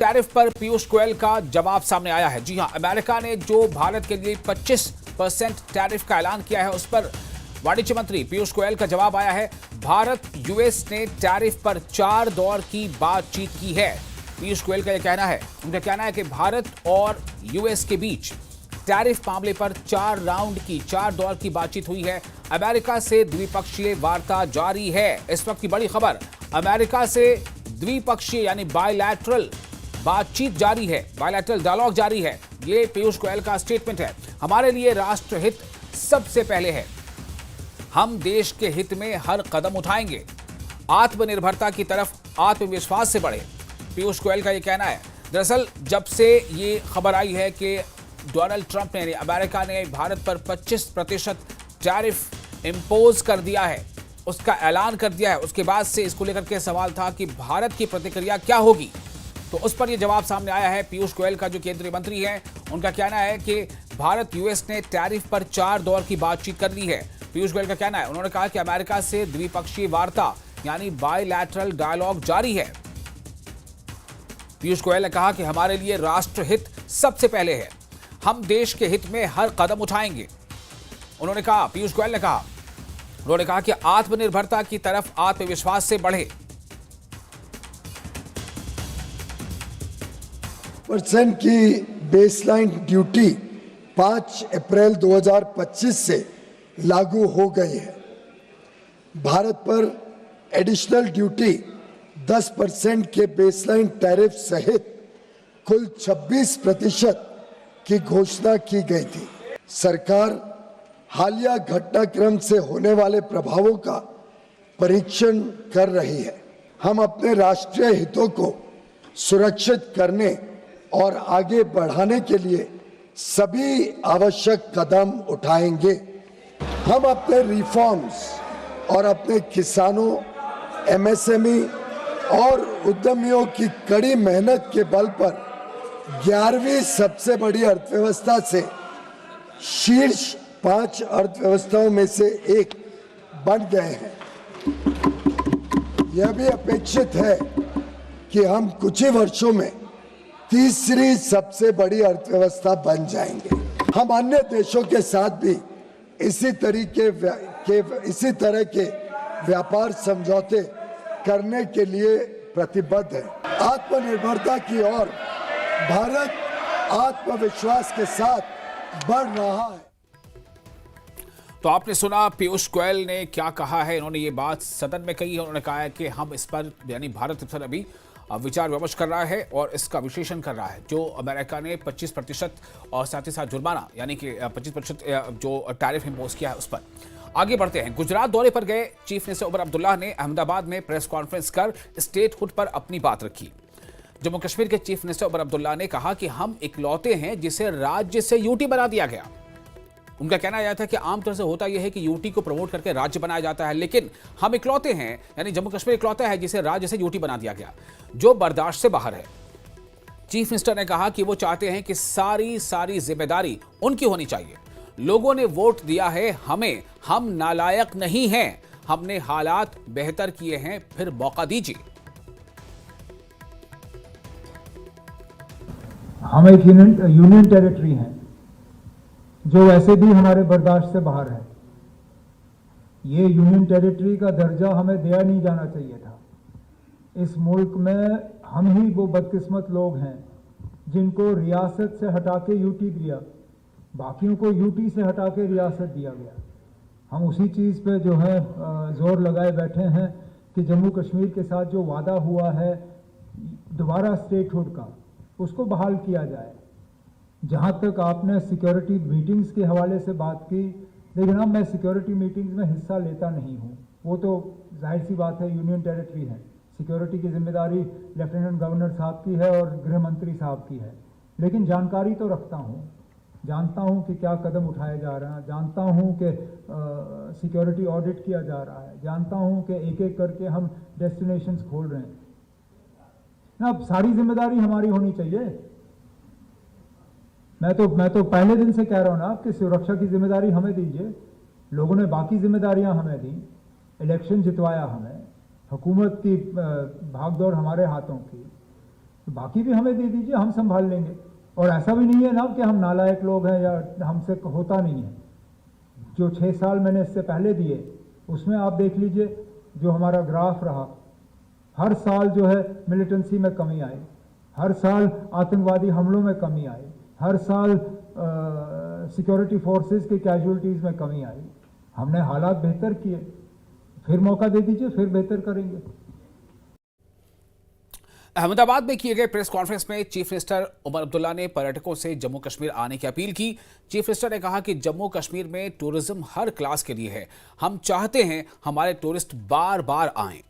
Tariff पर पीयूष गोयल का जवाब सामने आया है। जी हां, अमेरिका ने जो भारत के लिए 25% टैरिफ का ऐलान किया है, उस पर वाणिज्य मंत्री पीयूष गोयल का जवाब आया है। भारत यूएस ने टैरिफ पर 4 दौर की बातचीत की है। पीयूष गोयल का यह कहना है, उनका कहना है कि भारत और यूएस के बीच टैरिफ मामले पर 4 दौर की बातचीत हुई है। अमेरिका से द्विपक्षीय वार्ता जारी है। इस वक्त की बड़ी खबर, अमेरिका से द्विपक्षीय यानी बायलैटरल बातचीत जारी है, बायलैटरल डायलॉग जारी है। ये पीयूष गोयल का स्टेटमेंट है। हमारे लिए राष्ट्रहित सबसे पहले है। हम देश के हित में हर कदम उठाएंगे। आत्मनिर्भरता की तरफ आत्मविश्वास से बढ़े, पीयूष गोयल का ये कहना है। दरअसल जब से ये खबर आई है कि डोनाल्ड ट्रंप ने, अमेरिका ने भारत पर 25% टैरिफ इंपोज कर दिया है, उसका ऐलान कर दिया है, उसके बाद से इसको लेकर के सवाल था कि भारत की प्रतिक्रिया क्या होगी। तो उस पर यह जवाब सामने आया है। पीयूष गोयल का जो केंद्रीय मंत्री है, उनका कहना है कि भारत यूएस ने टैरिफ पर 4 दौर की बातचीत कर ली है। पीयूष गोयल का कहना है, उन्होंने कहा कि अमेरिका से द्विपक्षीय वार्ता यानी बायलैटरल डायलॉग जारी है। पीयूष गोयल ने कहा कि हमारे लिए राष्ट्रहित सबसे पहले है। हम देश के हित में हर कदम उठाएंगे। उन्होंने कहा, पीयूष गोयल ने कहा, उन्होंने कहा कि आत्मनिर्भरता की तरफ आत्मविश्वास से बढ़े। % की बेसलाइन ड्यूटी 5 अप्रैल 2025 से लागू हो गई है। भारत पर एडिशनल ड्यूटी 10% के बेसलाइन टैरिफ सहित कुल 26% की घोषणा की गई थी। सरकार हालिया घटनाक्रम से होने वाले प्रभावों का परीक्षण कर रही है। हम अपने राष्ट्रीय हितों को सुरक्षित करने और आगे बढ़ाने के लिए सभी आवश्यक कदम उठाएंगे। हम अपने रिफॉर्म्स और अपने किसानों, एमएसएमई और उद्यमियों की कड़ी मेहनत के बल पर 11वीं सबसे बड़ी अर्थव्यवस्था से शीर्ष 5 अर्थव्यवस्थाओं में से एक बन गए हैं। यह भी अपेक्षित है कि हम कुछ ही वर्षों में तीसरी सबसे बड़ी अर्थव्यवस्था बन जाएंगे। हम अन्य देशों के साथ भी इसी तरह के व्यापार समझौते करने के लिए प्रतिबद्ध है। आत्मनिर्भरता की ओर भारत आत्मविश्वास के साथ बढ़ रहा है। तो आपने सुना पीयूष गोयल ने क्या कहा है। इन्होंने ये बात सदन में कही है। उन्होंने कहा है कि हम इस पर यानी भारत इस पर अभी विचार विमर्श कर रहा है और इसका विश्लेषण कर रहा है। जो अमेरिका ने 25% और साथ ही साथ जुर्माना यानी कि 25% जो टैरिफ इंपोज किया है, उस पर आगे बढ़ते हैं। गुजरात दौरे पर गए चीफ मिनिस्टर उमर अब्दुल्ला ने अहमदाबाद में प्रेस कॉन्फ्रेंस कर स्टेटहुड पर अपनी बात रखी। जम्मू कश्मीर के चीफ मिनिस्टर उमर अब्दुल्ला ने कहा कि हम इकलौते हैं जिसे राज्य से यूटी बना दिया गया। उनका कहना यह था कि आमतौर से होता यह है कि यूटी को प्रमोट करके राज्य बनाया जाता है, लेकिन हम इकलौते हैं यानी जम्मू कश्मीर इकलौता है जिसे राज्य से यूटी बना दिया गया, जो बर्दाश्त से बाहर है। चीफ मिनिस्टर ने कहा कि वो चाहते हैं कि सारी जिम्मेदारी उनकी होनी चाहिए। लोगों ने वोट दिया है हमें, हम नालायक नहीं हैं, हमने हालात बेहतर किए हैं, फिर मौका दीजिए। हम एक यूनियन टेरिटरी हैं जो वैसे भी हमारे बर्दाश्त से बाहर है। ये यूनियन टेरिटरी का दर्जा हमें दिया नहीं जाना चाहिए था। इस मुल्क में हम ही वो बदकिस्मत लोग हैं जिनको रियासत से हटा के यूटी दिया, बाकियों को यूटी से हटा के रियासत दिया गया। हम उसी चीज़ पे जो है जोर लगाए बैठे हैं कि जम्मू कश्मीर के साथ जो वादा हुआ है दोबारा स्टेटहुड का, उसको बहाल किया जाए। जहाँ तक आपने सिक्योरिटी मीटिंग्स के हवाले से बात की, लेकिन अब मैं सिक्योरिटी मीटिंग्स में हिस्सा लेता नहीं हूँ। वो तो जाहिर सी बात है, यूनियन टेरिटरी है, सिक्योरिटी की जिम्मेदारी लेफ्टिनेंट गवर्नर साहब की है और गृह मंत्री साहब की है। लेकिन जानकारी तो रखता हूँ, जानता हूँ कि क्या कदम उठाए जा रहे हैं, जानता हूँ कि सिक्योरिटी ऑडिट किया जा रहा है, जानता हूँ कि एक एक करके हम डेस्टिनेशंस खोल रहे हैं। अब सारी जिम्मेदारी हमारी होनी चाहिए। मैं तो पहले दिन से कह रहा हूँ ना कि सुरक्षा की जिम्मेदारी हमें दीजिए। लोगों ने बाकी जिम्मेदारियां हमें दी, इलेक्शन जितवाया हमें, हुकूमत की भागदौड़ हमारे हाथों की। तो बाकी भी हमें दे दीजिए, हम संभाल लेंगे। और ऐसा भी नहीं है ना कि हम नालायक लोग हैं या हमसे होता नहीं है। जो 6 साल मैंने इससे पहले दिए उसमें आप देख लीजिए जो हमारा ग्राफ रहा, हर साल जो है मिलिटेंसी में कमी आई, हर साल आतंकवादी हमलों में कमी आई, हर साल सिक्योरिटी फोर्सेस के कैजुअलिटीज़ में कमी आई। हमने हालात बेहतर किए, फिर मौका दे दीजिए, फिर बेहतर करेंगे। अहमदाबाद में किए गए प्रेस कॉन्फ्रेंस में चीफ मिनिस्टर उमर अब्दुल्ला ने पर्यटकों से जम्मू कश्मीर आने की अपील की। चीफ मिनिस्टर ने कहा कि जम्मू कश्मीर में टूरिज्म हर क्लास के लिए है, हम चाहते हैं हमारे टूरिस्ट बार बार आएं।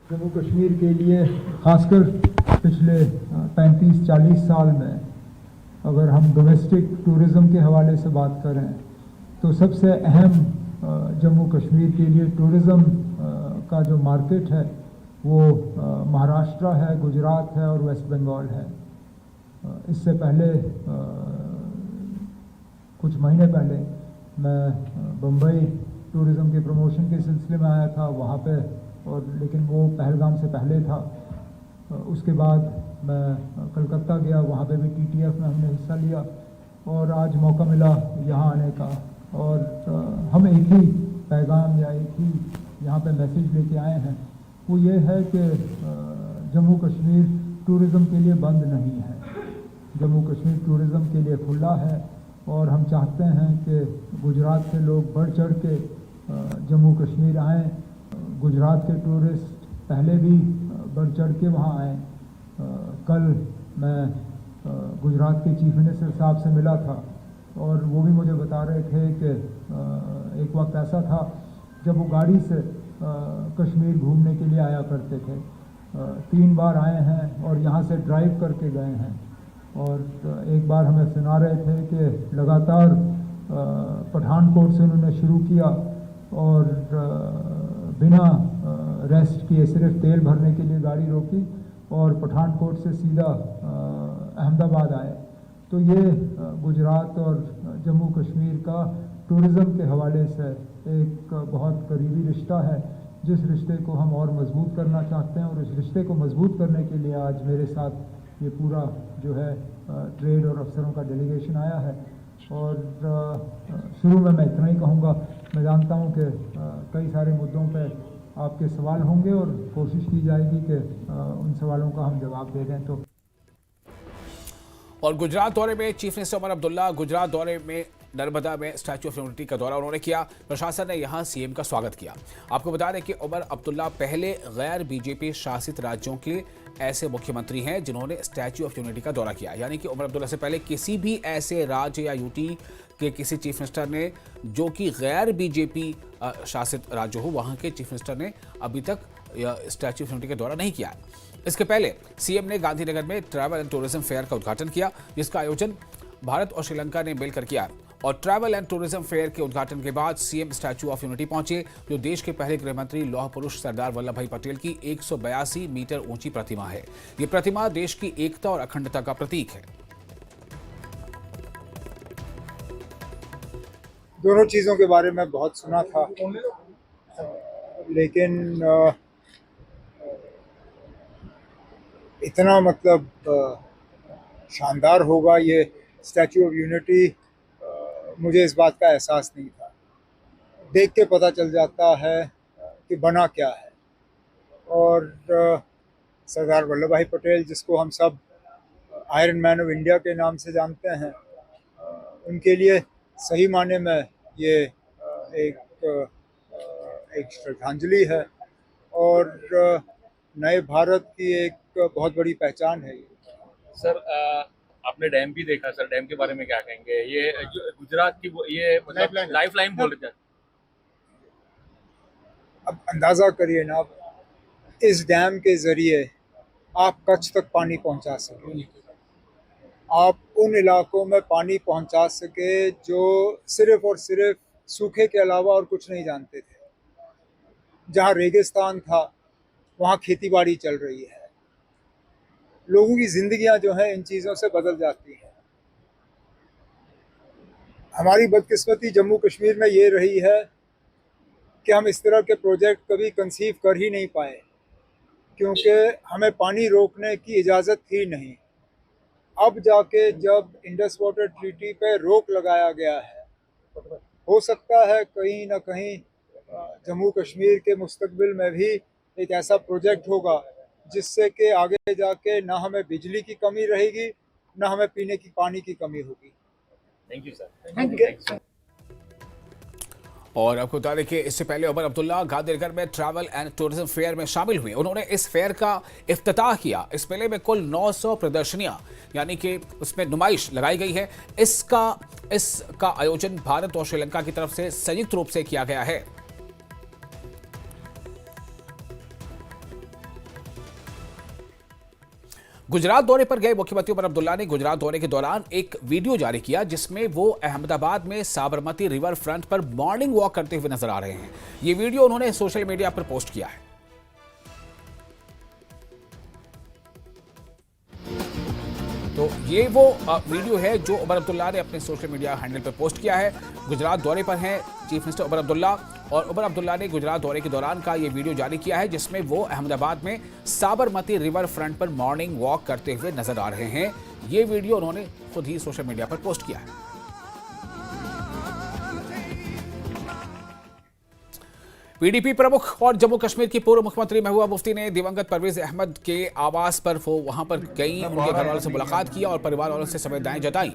जम्मू कश्मीर के लिए खासकर पिछले 35-40 साल में अगर हम डोमेस्टिक टूरिज्म के हवाले से बात करें तो सबसे अहम जम्मू कश्मीर के लिए टूरिज्म का जो मार्केट है वो महाराष्ट्र है, गुजरात है और वेस्ट बंगाल है। इससे पहले कुछ महीने पहले मैं बम्बई टूरिज़्म के प्रमोशन के सिलसिले में आया था वहाँ पे, और लेकिन वो पहलगाम से पहले था। उसके बाद मैं कलकत्ता गया, वहाँ पे भी टीटीएफ में हमने हिस्सा लिया और आज मौका मिला यहाँ आने का। और हम एक ही पैगाम या एक ही यहाँ पे मैसेज लेके आए हैं, वो ये है कि जम्मू कश्मीर टूरिज़्म के लिए बंद नहीं है, जम्मू कश्मीर टूरिज़्म के लिए खुला है। और हम चाहते हैं कि गुजरात से लोग बढ़ चढ़ के जम्मू कश्मीर आएँ। गुजरात के टूरिस्ट पहले भी बढ़ चढ़ के वहाँ आए। कल मैं गुजरात के चीफ मिनिस्टर साहब से मिला था और वो भी मुझे बता रहे थे कि एक वक्त ऐसा था जब वो गाड़ी से कश्मीर घूमने के लिए आया करते थे। 3 बार आए हैं और यहाँ से ड्राइव करके गए हैं। और एक बार हमें सुना रहे थे कि लगातार पठानकोट से उन्होंने शुरू किया और बिना रेस्ट किए सिर्फ तेल भरने के लिए गाड़ी रोकी और पठानकोट से सीधा अहमदाबाद आए। तो ये गुजरात और जम्मू कश्मीर का टूरिज़्म के हवाले से एक बहुत करीबी रिश्ता है, जिस रिश्ते को हम और मजबूत करना चाहते हैं। और इस रिश्ते को मजबूत करने के लिए आज मेरे साथ ये पूरा जो है ट्रेड और अफसरों का डेलीगेशन आया है। और शुरू में मैं इतना ही कहूँगा, मैं जानता हूँ कि कई सारे मुद्दों पे आपके सवाल होंगे और कोशिश की जाएगी कि उन सवालों का हम जवाब दे दें। तो और गुजरात दौरे में चीफ मिनिस्टर उमर अब्दुल्ला, गुजरात दौरे में नर्मदा में स्टैच्यू ऑफ यूनिटी का दौरा उन्होंने किया। प्रशासन ने यहां सीएम का स्वागत किया। आपको बता दें कि उमर अब्दुल्ला पहले गैर बीजेपी शासित राज्यों के ऐसे मुख्यमंत्री हैं जिन्होंने स्टैच्यू ऑफ यूनिटी का दौरा किया। यानी कि उमर अब्दुल्ला से पहले किसी भी ऐसे राज्य या यूटी के किसी चीफ मिनिस्टर ने, जो कि गैर बीजेपी शासित राज्य हो, वहां के चीफ मिनिस्टर ने अभी तक स्टैच्यू ऑफ यूनिटी का दौरा नहीं किया है। इसके पहले सीएम ने गांधीनगर में ट्रैवल एंड टूरिज्म फेयर का उद्घाटन किया, जिसका आयोजन भारत और श्रीलंका ने मिलकर किया। और ट्रैवल एंड टूरिज्म फेयर के उद्घाटन के बाद सीएम स्टैच्यू ऑफ यूनिटी पहुंचे, जो देश के पहले गृह मंत्री लौह पुरुष सरदार वल्लभ भाई पटेल की 182 मीटर ऊंची प्रतिमा है। ये प्रतिमा देश की एकता और अखंडता का प्रतीक है। दोनों चीज़ों के बारे में बहुत सुना था, लेकिन इतना मतलब शानदार होगा ये स्टैच्यू ऑफ यूनिटी, मुझे इस बात का एहसास नहीं था। देख के पता चल जाता है कि बना क्या है। और सरदार वल्लभ भाई पटेल, जिसको हम सब आयरन मैन ऑफ इंडिया के नाम से जानते हैं, उनके लिए सही माने में ये एक श्रद्धांजलि है और नए भारत की एक बहुत बड़ी पहचान है। सर, आपने डैम भी देखा, सर डैम के बारे में क्या कहेंगे? ये गुजरात की ये मतलब लाइफलाइन बोल रहे थे। अब अंदाज़ा करिए ना, इस डैम के ज़रिए आप कच्छ तक पानी पहुंचा सके, आप उन इलाकों में पानी पहुंचा सके जो सिर्फ और सिर्फ सूखे के अलावा और कुछ नहीं जानते थे। जहां रेगिस्तान था वहां खेतीबाड़ी चल रही है। लोगों की जिंदगियां जो है इन चीज़ों से बदल जाती हैं। हमारी बदकिस्मती जम्मू कश्मीर में ये रही है कि हम इस तरह के प्रोजेक्ट कभी कंसीव कर ही नहीं पाए। क्योंकि हमें पानी रोकने की इजाज़त थी नहीं। अब जाके जब इंडस वाटर ट्रीटी पे रोक लगाया गया है, हो सकता है कहीं ना कहीं जम्मू कश्मीर के मुस्तकबिल में भी एक ऐसा प्रोजेक्ट होगा जिससे कि आगे जाके ना हमें बिजली की कमी रहेगी, ना हमें पीने की पानी की कमी होगी। Thank you sir. Thank you. और आपको बता दें कि इससे पहले उमर अब्दुल्ला गांधीनगर में ट्रैवल एंड टूरिज्म फेयर में शामिल हुए। उन्होंने इस फेयर का इफ्तिताह किया। इस मेले में कुल 900 प्रदर्शनियां यानी कि उसमें नुमाइश लगाई गई है। इसका आयोजन भारत और श्रीलंका की तरफ से संयुक्त रूप से किया गया है। गुजरात दौरे पर गए मुख्यमंत्री उमर अब्दुल्ला ने गुजरात दौरे के दौरान एक वीडियो जारी किया जिसमें वो अहमदाबाद में साबरमती रिवर फ्रंट पर मॉर्निंग वॉक करते हुए नजर आ रहे हैं। ये वीडियो उन्होंने सोशल मीडिया पर पोस्ट किया है। तो ये वो वीडियो है जो उमर अब्दुल्ला ने अपने सोशल मीडिया हैंडल पर पोस्ट किया है। गुजरात दौरे पर हैं चीफ मिनिस्टर उमर अब्दुल्ला और उमर अब्दुल्ला ने गुजरात दौरे के दौरान का ये वीडियो जारी किया है जिसमें वो अहमदाबाद में साबरमती रिवर फ्रंट पर मॉर्निंग वॉक करते हुए नजर आ रहे हैं। ये वीडियो उन्होंने खुद ही सोशल मीडिया पर पोस्ट किया है। पीडीपी प्रमुख और जम्मू कश्मीर की पूर्व मुख्यमंत्री महबूबा मुफ्ती ने दिवंगत परवेज अहमद के आवास पर वहां पर गई, उनके घर वालों से मुलाकात की और परिवार वालों से संवेदनाएं जताई।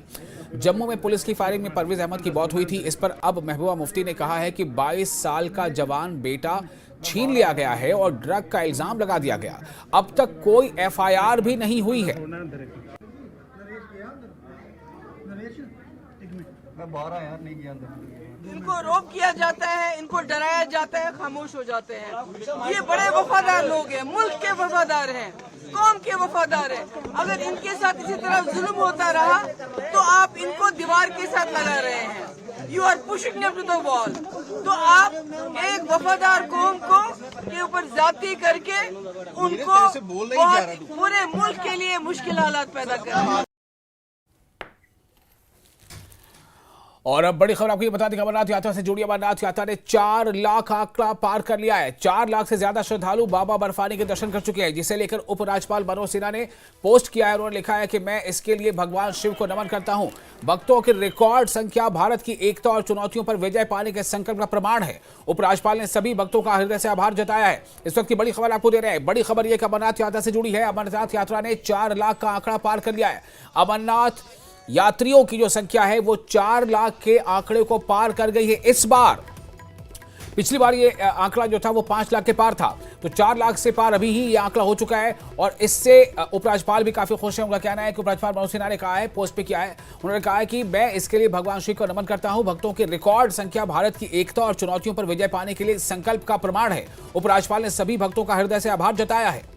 जम्मू में पुलिस की फायरिंग में परवेज अहमद की मौत हुई थी। इस पर अब महबूबा मुफ्ती ने कहा है कि 22 साल का जवान बेटा छीन लिया गया है और ड्रग का इल्जाम लगा दिया गया। अब तक कोई एफआईआर भी नहीं हुई है। इनको रोक किया जाता है, इनको डराया जाता है, खामोश हो जाते हैं। ये बड़े वफादार लोग हैं, मुल्क के वफादार हैं, कौम के वफादार हैं। अगर इनके साथ इसी तरह जुल्म होता रहा तो आप इनको दीवार के साथ लगा रहे हैं। You are pushing them to the wall. तो आप एक वफादार कौम को के ऊपर जाती करके उनको बहुत पूरे मुल्क के लिए मुश्किल हालात पैदा कर रहे हैं। और अब बड़ी खबर आपको ये बता दें, अमरनाथ यात्रा से जुड़ी अमरनाथ यात्रा ने 4 लाख आंकड़ा पार कर लिया है। 4 लाख से ज्यादा श्रद्धालु बाबा बर्फानी के दर्शन कर चुके हैं, जिसे लेकर उपराज्यपाल मनोज सिन्हा ने पोस्ट किया है। उन्होंने लिखा है कि मैं इसके लिए भगवान शिव को नमन करता हूं। भक्तों की रिकॉर्ड संख्या भारत की एकता और चुनौतियों पर विजय पाने के संकल्प का प्रमाण है। उपराज्यपाल ने सभी भक्तों का हृदय से आभार जताया है। इस वक्त की बड़ी खबर आपको दे रहे हैं। बड़ी खबर यह कि अमरनाथ यात्रा से जुड़ी है। अमरनाथ यात्रा ने 4 लाख का आंकड़ा पार कर लिया है। अमरनाथ यात्रियों की जो संख्या है वो 4 लाख के आंकड़े को पार कर गई है इस बार। पिछली बार ये आंकड़ा जो था वो 5 लाख के पार था, तो 4 लाख से पार अभी ही ये आंकड़ा हो चुका है। और इससे उपराज्यपाल भी काफी खुश है। उनका कहना है कि उपराज्यपाल मनोज सिन्हा ने कहा है, पोस्ट पे किया है, उन्होंने कहा है कि मैं इसके लिए भगवान शिव को नमन करता हूं। भक्तों की रिकॉर्ड संख्या भारत की एकता और चुनौतियों पर विजय पाने के लिए संकल्प का प्रमाण है। उपराज्यपाल ने सभी भक्तों का हृदय से आभार जताया है।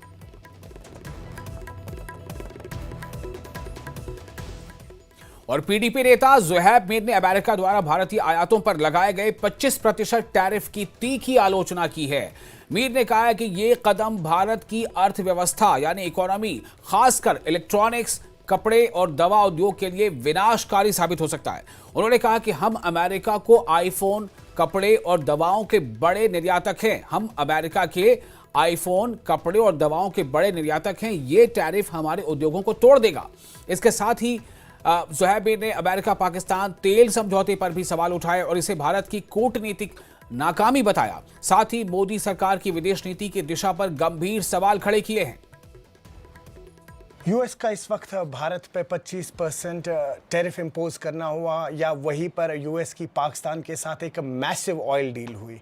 और पीडीपी नेता ज़ुहैब मीर ने अमेरिका द्वारा भारतीय आयातों पर लगाए गए 25% टैरिफ की तीखी आलोचना की है। मीर ने कहा है कि यह कदम भारत की अर्थव्यवस्था यानी इकोनॉमी, खासकर इलेक्ट्रॉनिक्स, कपड़े और दवा उद्योग के लिए विनाशकारी साबित हो सकता है। उन्होंने कहा कि हम अमेरिका को आईफोन, कपड़े और दवाओं के बड़े निर्यातक हैं। हम अमेरिका के आईफोन, कपड़े और दवाओं के बड़े निर्यातक हैं। ये टैरिफ हमारे उद्योगों को तोड़ देगा। इसके साथ ही ज़ुहैब मीर ने अमेरिका पाकिस्तान तेल समझौते पर भी सवाल उठाए और इसे भारत की कूटनीतिक नाकामी बताया। साथ ही मोदी सरकार की विदेश नीति की दिशा पर गंभीर सवाल खड़े किए हैं। यूएस का इस वक्त भारत पे 25% टैरिफ इम्पोज करना हुआ या वहीं पर यूएस की पाकिस्तान के साथ एक मैसिव ऑयल डील हुई।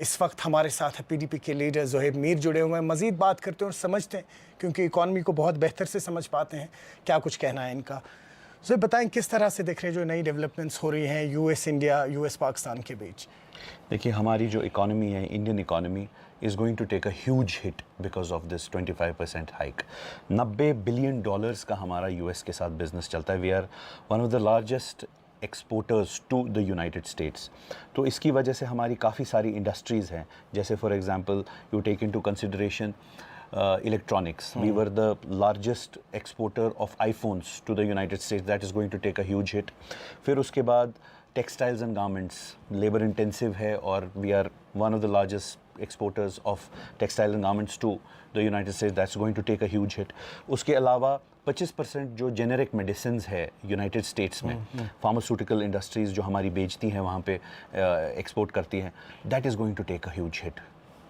इस वक्त हमारे साथ पीडीपी के लीडर ज़ुहैब मीर जुड़े हुए हैं। मज़ीद बात करते हैं और समझते हैं, क्योंकि इकॉनमी को बहुत बेहतर से समझ पाते हैं, क्या कुछ कहना है इनका। सो बताएं किस तरह से देख रहे हैं जो नई डेवलपमेंट्स हो रही हैं यूएस इंडिया, यूएस पाकिस्तान के बीच। देखिए, हमारी जो इकॉनमी है, Indian economy is going to take a huge hit because of this 25% hike. $90 billion का हमारा यूएस के साथ बिजनेस चलता है। We are one of the largest exporters to the United States. तो इसकी वजह से हमारी काफ़ी सारी इंडस्ट्रीज़ हैं, जैसे for example you take into consideration electronics. We were the largest exporter of iPhones to the United States. That is going to take a huge hit. फिर उसके बाद textiles and garments, labor intensive है और we are one of the largest exporters of textile and garments to the United States. That's going to take a huge hit. उसके अलावा 25% जो generic medicine है United States में, pharmaceutical industries जो हमारी बेचती हैं वहाँ पे एक्सपोर्ट करती हैं, that is going to take a huge hit.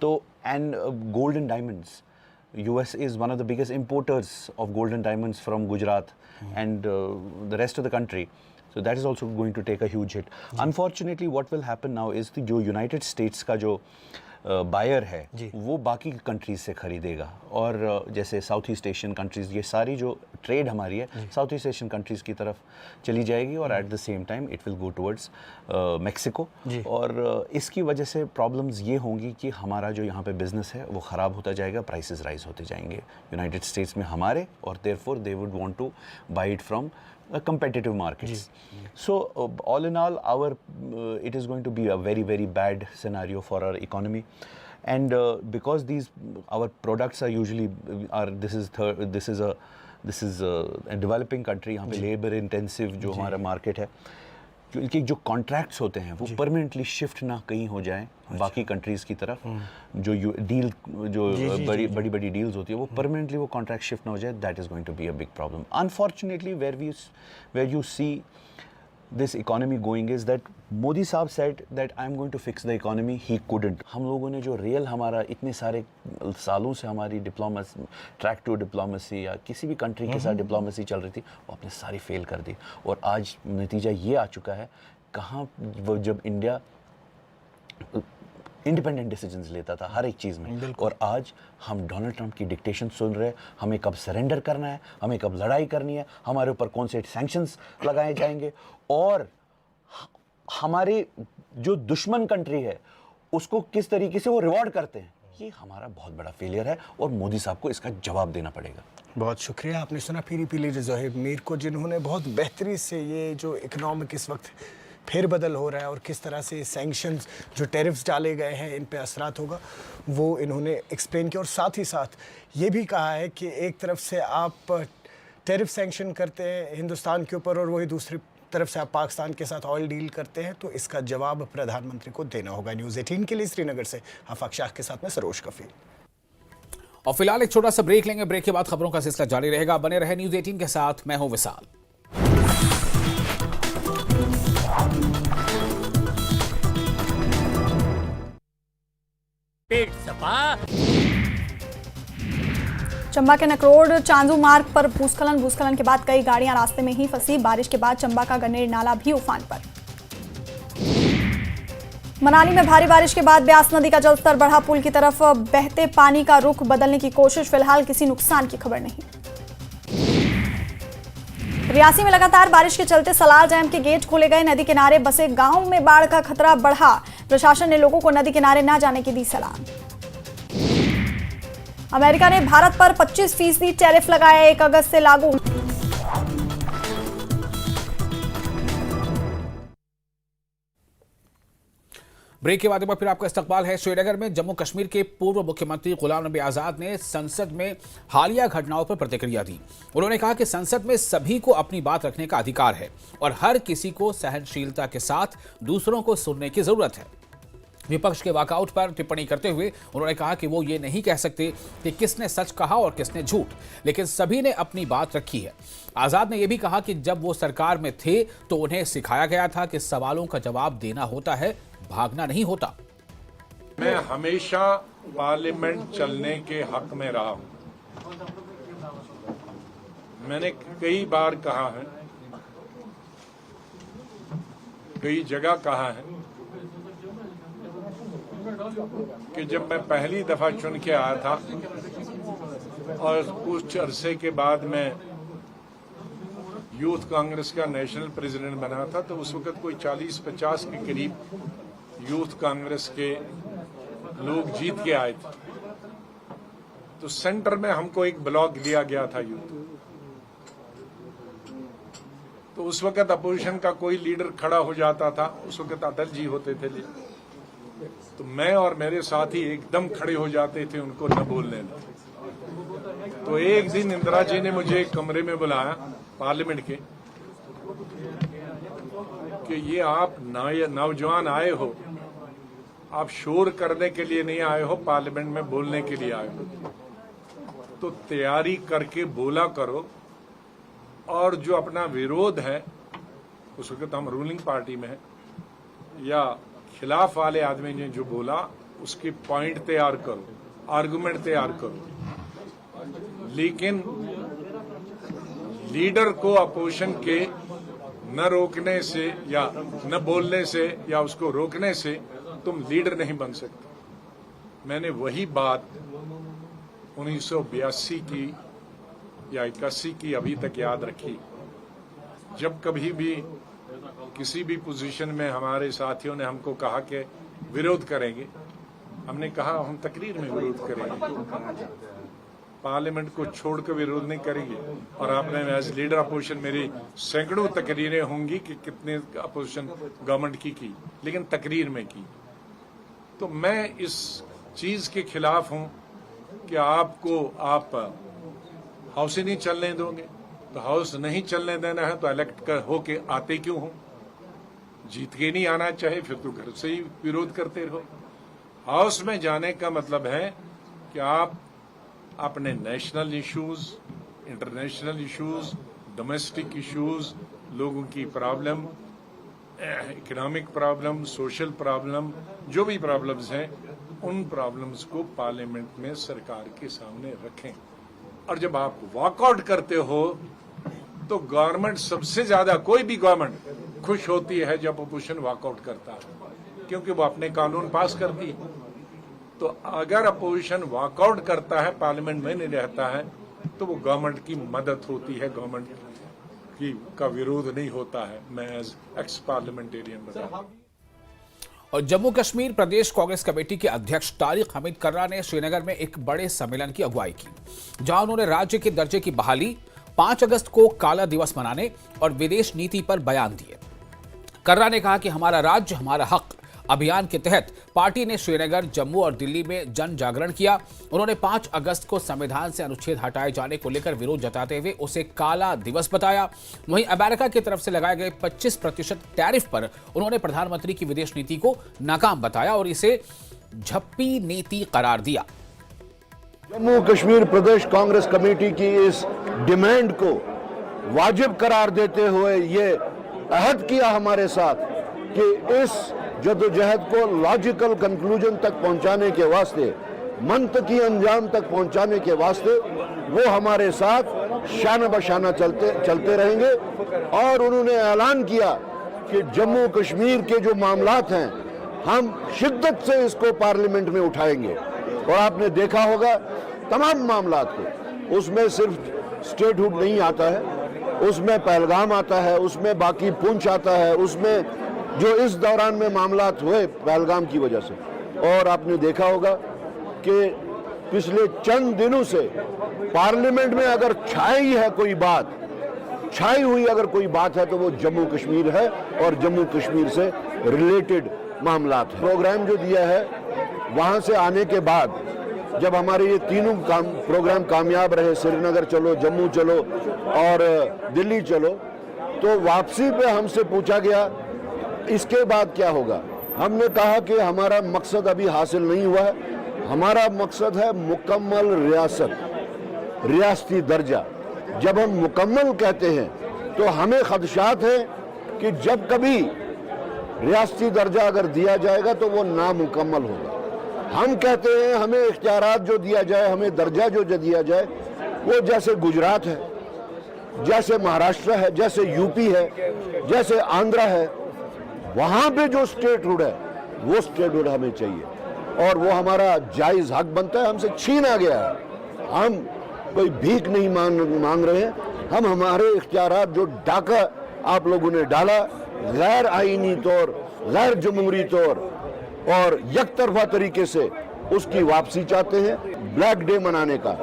तो and gold and diamonds, US is one of the biggest importers of gold and diamonds from Gujarat and the rest of the country. So that is also going to take a huge hit. Unfortunately, what will happen now is कि जो United States का जो buyer है वो बाकी countries से खरीदेगा, और जैसे साउथ ईस्ट एशियन कंट्रीज़, ये सारी जो ट्रेड हमारी है साउथ ईस्ट एशियन कंट्रीज़ की तरफ चली जाएगी, और at the same time it will go towards Mexico. और इसकी वजह से प्रॉब्लम्स ये होंगी कि हमारा जो यहाँ पे बिज़नेस है वो ख़राब होता जाएगा, प्राइसेस राइज होते जाएंगे यूनाइटेड स्टेट्स में हमारे, और therefore they would want to buy it from competitive markets. So all in all, it is going to be a very, very bad scenario for our economy, and because our products are usually this is a developing country, यहाँ पे labor intensive जो हमारा market है, क्योंकि जो contracts होते हैं वो परमानेंटली शिफ्ट ना कहीं हो जाए बाकी कंट्रीज़ की तरफ, जो डील जो बड़ी बड़ी डील्स होती है वो परमानेंटली वो कॉन्ट्रैक्ट शिफ्ट ना हो जाए, that is going to be a big problem. Unfortunately where you see this economy going is that Modi साहब said that I am going to fix the economy, he couldn't. हम लोगों ने जो real हमारा इतने सारे सालों से हमारी डिप्लोमेसी, ट्रैक टू डिप्लोमेसी या किसी भी कंट्री के साथ डिप्लोमेसी चल रही थी, वो अपने सारी फेल कर दी, और आज नतीजा ये आ चुका है कहाँ वो जब इंडिया इंडिपेंडेंट डिसीजंस लेता था हर एक चीज़ में, और आज हम डोनाल्ड ट्रंप की डिक्टेशन सुन रहे हैं, हमें कब सरेंडर करना है, हमें कब लड़ाई करनी है, हमारे ऊपर कौन से सैंक्शंस लगाए जाएंगे, और हमारे जो दुश्मन कंट्री है उसको किस तरीके से वो रिवॉर्ड करते हैं. ये हमारा बहुत बड़ा फेलियर है, और मोदी साहब को इसका जवाब देना पड़ेगा. बहुत शुक्रिया. आपने सुना पीडीपी लीडर ज़ोहेब मीर को, जिन्होंने बहुत बेहतरी से ये जो इकोनॉमिक इस वक्त फेरबदल हो रहा है और किस तरह से सैंक्शंस जो टैरिफ्स डाले गए हैं इन पे असरात होगा वो इन्होंने एक्सप्लेन किया, और साथ ही साथ ये भी कहा है कि एक तरफ से आप टैरिफ सैंक्शन करते हैं हिंदुस्तान के ऊपर, और वही दूसरी तरफ से आप पाकिस्तान के साथ ऑयल डील करते हैं, तो इसका जवाब प्रधानमंत्री को देना होगा. न्यूज़ 18 के लिए श्रीनगर से आफाक शाह के साथ में सरोज कफील. और फिलहाल एक छोटा सा ब्रेक लेंगे, ब्रेक के बाद खबरों का सिलसिला जारी रहेगा. बने रहे न्यूज़ 18 के साथ, मैं हूं विशाल. पेट सपा. चंबा के नकरोड चांदू मार्ग पर भूस्खलन के बाद कई गाड़ियां रास्ते में ही फंसी. बारिश के बाद चंबा का गन्नेर नाला भी उफान पर. मनाली में भारी बारिश के बाद ब्यास नदी का जलस्तर बढ़ा. पुल की तरफ बहते पानी का रुख बदलने की कोशिश, फिलहाल किसी नुकसान की खबर नहीं. रियासी में लगातार बारिश के चलते सलाल डैम के गेट खोले गए. नदी किनारे बसे गांव में बाढ़ का खतरा बढ़ा. प्रशासन ने लोगों को नदी किनारे न जाने की दी सलाह. अमेरिका ने भारत पर 25% टैरिफ लगाया, 1 अगस्त से लागू. ब्रेक के बाद एक बार फिर आपका इस्तकबाल है. श्रीनगर में जम्मू कश्मीर के पूर्व मुख्यमंत्री गुलाम नबी आजाद ने संसद में हालिया घटनाओं पर प्रतिक्रिया दी. उन्होंने कहा कि संसद में सभी को अपनी बात रखने का अधिकार है और हर किसी को सहनशीलता के साथ दूसरों को सुनने की जरूरत है. विपक्ष के वॉकआउट पर टिप्पणी करते हुए उन्होंने कहा कि वो ये नहीं कह सकते कि किसने सच कहा और किसने झूठ, लेकिन सभी ने अपनी बात रखी है. आजाद ने यह भी कहा कि जब वो सरकार में थे तो उन्हें सिखाया गया था कि सवालों का जवाब देना होता है, भागना नहीं होता. मैं हमेशा पार्लियामेंट चलने के हक में रहा हूं. मैंने कई बार कहा है, कई जगह कहा है कि जब मैं पहली दफा चुन के आया था और कुछ अरसे के बाद मैं यूथ कांग्रेस का नेशनल प्रेसिडेंट बना था, तो उस वक्त कोई 40-50 के करीब यूथ कांग्रेस के लोग जीत के आए थे. तो सेंटर में हमको एक ब्लॉक दिया गया था यूथ. तो उस वक्त अपोजिशन का कोई लीडर खड़ा हो जाता था, उस वक्त अटल जी होते थे, तो मैं और मेरे साथी एकदम खड़े हो जाते थे उनको न बोलने देते. तो एक दिन इंदिरा जी ने मुझे एक कमरे में बुलाया पार्लियामेंट के कि ये आप नौजवान आए हो आप शोर करने के लिए नहीं आए हो, पार्लियामेंट में बोलने के लिए आए हो, तो तैयारी करके बोला करो। और जो अपना विरोध है, उस वक्त हम रूलिंग पार्टी में हैं, या खिलाफ वाले आदमी ने जो बोला उसकी पॉइंट तैयार करो, आर्गुमेंट तैयार करो। लेकिन लीडर को अपोजिशन के न रोकने से या न बोलने से या उसको रोकने से तुम लीडर नहीं बन सकते। मैंने वही बात 1982 की या 81 की अभी तक याद रखी। जब कभी भी किसी भी पोजीशन में हमारे साथियों ने हमको कहा कि विरोध करेंगे, हमने कहा हम तकरीर में विरोध करेंगे, पार्लियामेंट को छोड़कर विरोध नहीं करेंगे। और आपने एज लीडर अपोजिशन मेरी सैकड़ों तकरीरें होंगी कि कितने अपोजिशन गवर्नमेंट की, लेकिन तकरीर में की। तो मैं इस चीज के खिलाफ हूं कि आप हाउस ही नहीं चलने दोगे। तो हाउस नहीं चलने देना है तो इलेक्ट होके आते क्यों हो? जीत के नहीं आना चाहे फिर तो घर से ही विरोध करते रहो। हाउस में जाने का मतलब है कि आप अपने national issues, international issues, domestic issues, लोगों की problem, economic problem, social problem, जो भी प्रॉब्लम्स हैं, उन प्रॉब्लम्स को पार्लियामेंट में सरकार के सामने रखें। और जब आप वॉकआउट करते हो तो गवर्नमेंट सबसे ज्यादा, कोई भी गवर्नमेंट खुश होती है जब अपोजिशन वॉकआउट करता है, क्योंकि वो अपने कानून पास करती है। तो अगर अपोजिशन वॉकआउट करता है, पार्लियामेंट में नहीं रहता है, तो वो गवर्नमेंट की मदद होती है, गवर्नमेंट की का विरोध नहीं होता है। मैं एज एक्स पार्लियामेंटेरियन बता। और जम्मू कश्मीर प्रदेश कांग्रेस कमेटी के अध्यक्ष तारिक हमीद कर्रा ने श्रीनगर में एक बड़े सम्मेलन की अगुवाई की, जहां उन्होंने राज्य के दर्जे की बहाली, 5 अगस्त को काला दिवस मनाने और विदेश नीति पर बयान दिए। कर्रा ने कहा कि हमारा राज्य हमारा हक अभियान के तहत पार्टी ने श्रीनगर, जम्मू और दिल्ली में जन जागरण किया। उन्होंने 5 अगस्त को संविधान से अनुच्छेद हटाए जाने को लेकर विरोध जताते हुए उसे काला दिवस बताया। वहीं अमेरिका की तरफ से लगाए गए 25% टैरिफ पर उन्होंने प्रधानमंत्री की विदेश नीति को नाकाम बताया और इसे झप्पी नीति करार दिया। जम्मू कश्मीर प्रदेश कांग्रेस कमेटी की इस डिमांड को वाजिब करार देते हुए ये अहद किया हमारे साथ कि इस जद्दोजहद को लॉजिकल कंक्लूजन तक पहुंचाने के वास्ते, मंतकी अंजाम तक पहुंचाने के वास्ते वो हमारे साथ शाना बशाना चलते रहेंगे। और उन्होंने ऐलान किया कि जम्मू कश्मीर के जो मामलात हैं हम शिद्दत से इसको पार्लियामेंट में उठाएंगे। और आपने देखा होगा तमाम मामलात को, उसमें सिर्फ स्टेटहुड नहीं आता है, उसमें पहलगाम आता है, उसमें बाकी पुंछ आता है, उसमें जो इस दौरान में मामलात हुए पहलगाम की वजह से। और आपने देखा होगा कि पिछले चंद दिनों से पार्लियामेंट में अगर छाई है कोई बात, छाई हुई अगर कोई बात है तो वो जम्मू कश्मीर है और जम्मू कश्मीर से रिलेटेड मामलात है। प्रोग्राम जो दिया है वहां से आने के बाद जब हमारे ये तीनों प्रोग्राम कामयाब रहे, श्रीनगर चलो, जम्मू चलो और दिल्ली चलो, तो वापसी पे हमसे पूछा गया इसके बाद क्या होगा। हमने कहा कि हमारा मकसद अभी हासिल नहीं हुआ है, हमारा मकसद है मुकम्मल रियासत, रियासती दर्जा। जब हम मुकम्मल कहते हैं तो हमें खदशात है कि जब कभी रियासती दर्जा अगर दिया जाएगा तो वो नामुकम्मल होगा। हम कहते हैं हमें इख्तियारात जो दिया जाए, हमें दर्जा जो दिया जाए, वो जैसे गुजरात है, जैसे महाराष्ट्र है, जैसे यूपी है, जैसे आंध्रा है, वहां पे जो स्टेटहुड है वो स्टेटहुड हमें चाहिए और वो हमारा जायज हक बनता है। हमसे छीना गया है, हम कोई भीख नहीं मांग रहे हैं, हम हमारे इख्तियारात जो डाका आप लोगों ने डाला गैर आईनी तौर, गैर जमहूरी तौर और यकतरफा तरीके से, उसकी वापसी चाहते हैं। ब्लैक डे मनाने का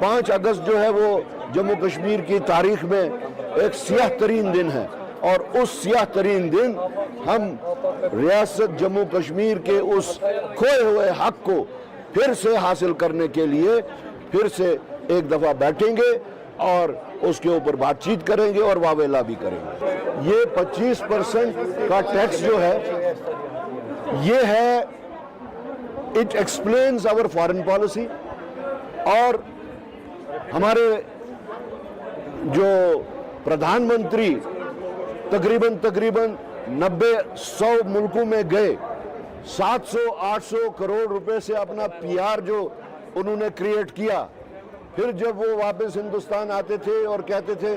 5 अगस्त जो है वो जम्मू कश्मीर की तारीख में एक सियाह तरीन दिन है और उस सियाह तरीन दिन हम रियासत जम्मू कश्मीर के उस खोए हुए हक को फिर से हासिल करने के लिए फिर से एक दफा बैठेंगे और उसके ऊपर बातचीत करेंगे और वावेला भी करेंगे। ये 25% का टैक्स जो है ये है, it explains our foreign policy. और हमारे जो प्रधानमंत्री तकरीबन 90-100 मुल्कों में गए, 700-800 करोड़ रुपए से अपना पीआर जो उन्होंने क्रिएट किया, फिर जब वो वापस हिंदुस्तान आते थे और कहते थे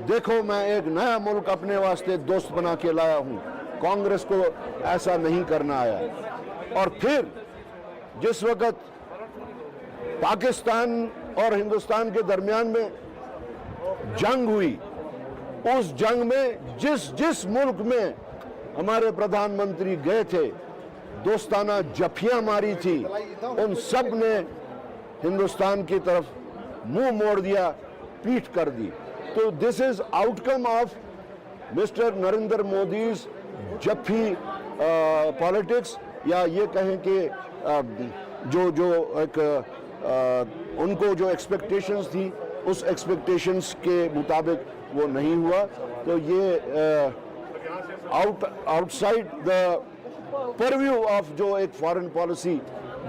देखो मैं एक नया मुल्क अपने वास्ते दोस्त बना के लाया हूं, कांग्रेस को ऐसा नहीं करना आया। और फिर जिस वक्त पाकिस्तान और हिंदुस्तान के दरमियान में जंग हुई, उस जंग में जिस मुल्क में हमारे प्रधानमंत्री गए थे, दोस्ताना जफियां मारी थी, उन सब ने हिंदुस्तान की तरफ मुंह मोड़ दिया, पीठ कर दी। तो this is outcome of Mister Narendra Modi's जफी पॉलिटिक्स, या ये कहें कि जो एक उनको जो एक्सपेक्टेशंस थी उस एक्सपेक्टेशंस के मुताबिक वो नहीं हुआ। तो ये आउटसाइड द परव्यू ऑफ जो एक फॉरेन पॉलिसी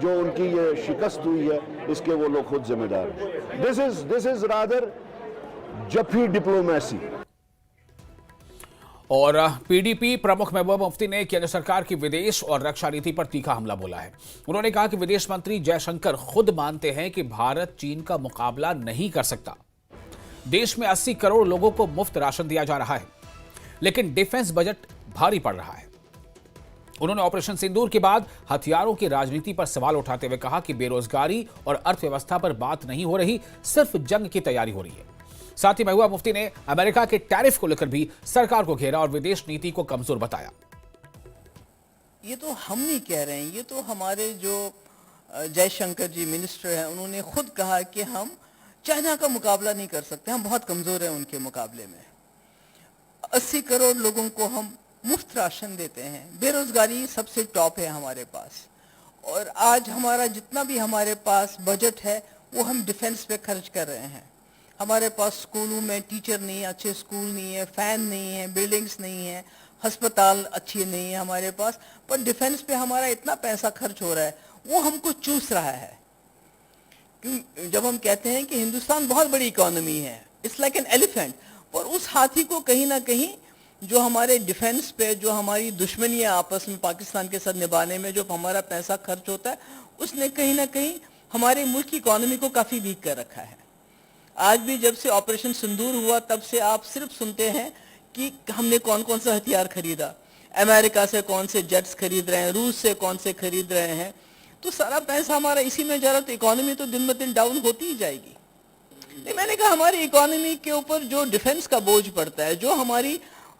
जो उनकी ये शिकस्त हुई है, इसके वो लोग खुद जिम्मेदार हैं। दिस इज रादर जफी डिप्लोमेसी। और पीडीपी प्रमुख महबूबा मुफ्ती ने केंद्र सरकार की विदेश और रक्षा नीति पर तीखा हमला बोला है। उन्होंने कहा कि विदेश मंत्री जयशंकर खुद मानते हैं कि भारत चीन का मुकाबला नहीं कर सकता। देश में 80 करोड़ लोगों को मुफ्त राशन दिया जा रहा है, लेकिन डिफेंस बजट भारी पड़ रहा है। उन्होंने ऑपरेशन सिंदूर के बाद हथियारों की राजनीति पर सवाल उठाते हुए कहा कि बेरोजगारी और अर्थव्यवस्था पर बात नहीं हो रही, सिर्फ जंग की तैयारी हो रही है। साथ ही महबूबा मुफ्ती ने अमेरिका के टैरिफ को लेकर भी सरकार को घेरा और विदेश नीति को कमजोर बताया। ये तो हम नहीं कह रहे हैं, ये तो हमारे जो जयशंकर जी मिनिस्टर हैं, उन्होंने खुद कहा कि हम चाइना का मुकाबला नहीं कर सकते, हम बहुत कमजोर हैं उनके मुकाबले में। 80 करोड़ लोगों को हम मुफ्त राशन देते हैं, बेरोजगारी सबसे टॉप है हमारे पास, और आज हमारा जितना भी हमारे पास बजट है वो हम डिफेंस पे खर्च कर रहे हैं। हमारे पास स्कूलों में टीचर नहीं है, अच्छे स्कूल नहीं है, फैन नहीं है, बिल्डिंग्स नहीं है, अस्पताल अच्छी नहीं है हमारे पास, पर डिफेंस पे हमारा इतना पैसा खर्च हो रहा है, वो हमको चूस रहा है। क्यों? जब हम कहते हैं कि हिंदुस्तान बहुत बड़ी इकोनॉमी है, इट्स लाइक एन एलिफेंट, और उस हाथी को कहीं ना कहीं जो हमारे डिफेंस पे, जो हमारी दुश्मनियां आपस में पाकिस्तान के साथ निभाने में जो हमारा पैसा खर्च होता है, उसने कहीं ना कहीं हमारे मुल्क की इकोनॉमी को काफ़ी वीक कर रखा है। आज भी जब से ऑपरेशन सिंदूर हुआ तब से आप सिर्फ सुनते हैं कि हमने कौन कौन सा हथियार खरीदा, अमेरिका से कौन से जेट्स खरीद रहे हैं, रूस से कौन से खरीद रहे हैं, तो सारा पैसा हमारा इसी में जा रहा है, तो इकोनॉमी तो दिन ब दिन डाउन होती ही जाएगी। नहीं, मैंने कहा हमारी इकोनॉमी के ऊपर जो डिफेंस का बोझ पड़ता है, जो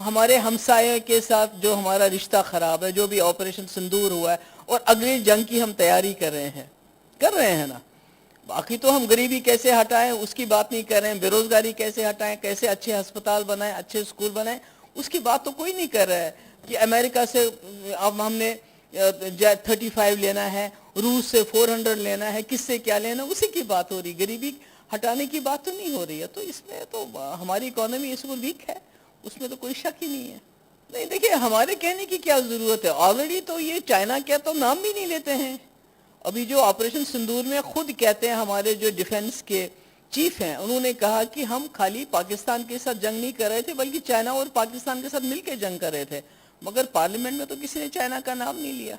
हमारे हमसाये के साथ जो हमारा रिश्ता खराब है, जो भी ऑपरेशन सिंदूर हुआ है और अगली जंग की हम तैयारी कर रहे हैं ना। बाकी तो हम गरीबी कैसे हटाएं उसकी बात नहीं कर रहे हैं, बेरोजगारी कैसे हटाएं, कैसे अच्छे अस्पताल बनाएं, अच्छे स्कूल बनाएं, उसकी बात तो कोई नहीं कर रहा है। कि अमेरिका से अब हमने 35 लेना है, रूस से 400 लेना है, किससे क्या लेना, उसी की बात हो रही, गरीबी हटाने की बात तो नहीं हो रही है। तो इसमें तो हमारी इकोनॉमी इसको वीक है, उसमें तो कोई शक ही नहीं है। नहीं, देखिए हमारे कहने की क्या जरूरत है, ऑलरेडी तो ये चाइना क्या तो नाम भी नहीं लेते हैं। अभी जो ऑपरेशन सिंदूर में खुद कहते हैं हमारे जो डिफेंस के चीफ हैं, उन्होंने कहा कि हम खाली पाकिस्तान के साथ जंग नहीं कर रहे थे, बल्कि चाइना और पाकिस्तान के साथ मिलकर जंग कर रहे थे, मगर पार्लियामेंट में तो किसी ने चाइना का नाम नहीं लिया।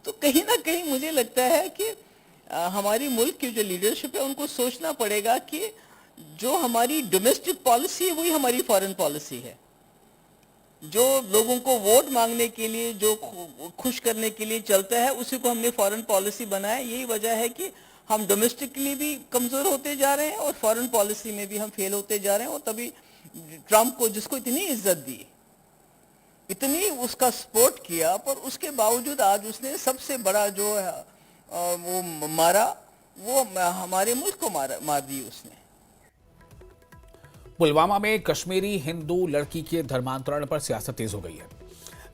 तो कहीं ना कहीं मुझे लगता है कि हमारी मुल्क की जो लीडरशिप है उनको सोचना पड़ेगा कि जो हमारी डोमेस्टिक पॉलिसी है वही हमारी फॉरेन पॉलिसी है। जो लोगों को वोट मांगने के लिए, जो खुश करने के लिए चलता है, उसी को हमने फॉरेन पॉलिसी बनाया। यही वजह है कि हम डोमेस्टिकली भी कमजोर होते जा रहे हैं और फॉरेन पॉलिसी में भी हम फेल होते जा रहे हैं। और तभी ट्रंप को, जिसको इतनी इज्जत दी, इतनी उसका सपोर्ट किया, पर उसके बावजूद आज उसने सबसे बड़ा जो वो मारा, वो हमारे मुल्क को मार दी उसने। पुलवामा में कश्मीरी हिंदू लड़की के धर्मांतरण पर सियासत तेज हो गई है।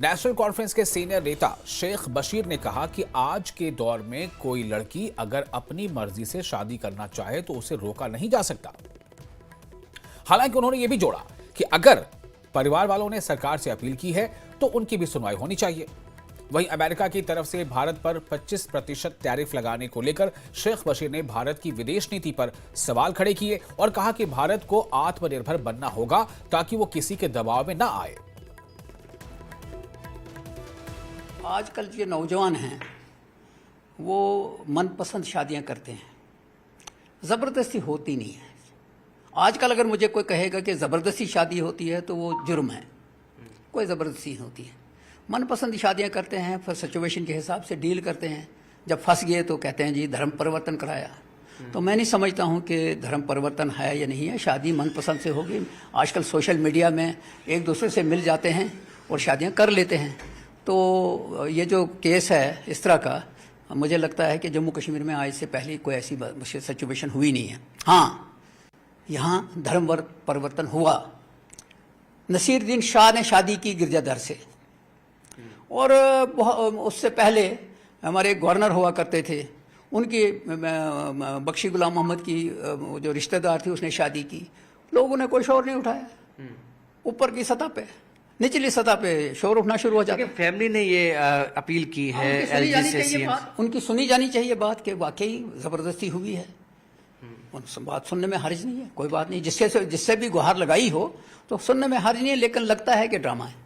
नेशनल कॉन्फ्रेंस के सीनियर नेता शेख बशीर ने कहा कि आज के दौर में कोई लड़की अगर अपनी मर्जी से शादी करना चाहे तो उसे रोका नहीं जा सकता। हालांकि उन्होंने यह भी जोड़ा कि अगर परिवार वालों ने सरकार से अपील की है तो उनकी भी सुनवाई होनी चाहिए। वहीं अमेरिका की तरफ से भारत पर 25% टैरिफ लगाने को लेकर शेख बशीर ने भारत की विदेश नीति पर सवाल खड़े किए और कहा कि भारत को आत्मनिर्भर बनना होगा ताकि वो किसी के दबाव में न आए। आजकल जो नौजवान हैं वो मनपसंद शादियां करते हैं, ज़बरदस्ती होती नहीं है। आजकल अगर मुझे कोई कहेगा कि ज़बरदस्ती शादी होती है तो वो जुर्म है, कोई ज़बरदस्ती होती है। मनपसंद शादियां करते हैं, फिर सिचुएशन के हिसाब से डील करते हैं। जब फंस गए तो कहते हैं जी धर्म परिवर्तन कराया। तो मैं नहीं समझता हूं कि धर्म परिवर्तन है या नहीं है, शादी मनपसंद से होगी। आजकल सोशल मीडिया में एक दूसरे से मिल जाते हैं और शादियां कर लेते हैं। तो ये जो केस है इस तरह का, मुझे लगता है कि जम्मू कश्मीर में आज से पहले कोई ऐसी सिचुएशन हुई नहीं है। हाँ, यहाँ धर्म परिवर्तन हुआ। नसीरुद्दीन शाह ने शादी की गिरजादर से, और उससे पहले हमारे गवर्नर हुआ करते थे, उनकी बख्शी गुलाम मोहम्मद की जो रिश्तेदार थी उसने शादी की, लोगों ने कोई शोर नहीं उठाया। ऊपर की सतह पे, निचली सतह पे शोर उठना शुरू हो जाता है। फैमिली ने ये अपील की है, उनकी सुनी जानी चाहिए बात कि वाकई ज़बरदस्ती हुई है। बात सुनने में हर्ज नहीं है, कोई बात नहीं। जिससे भी गुहार लगाई हो तो सुनने में हर्ज नहीं है, लेकिन लगता है कि ड्रामा है।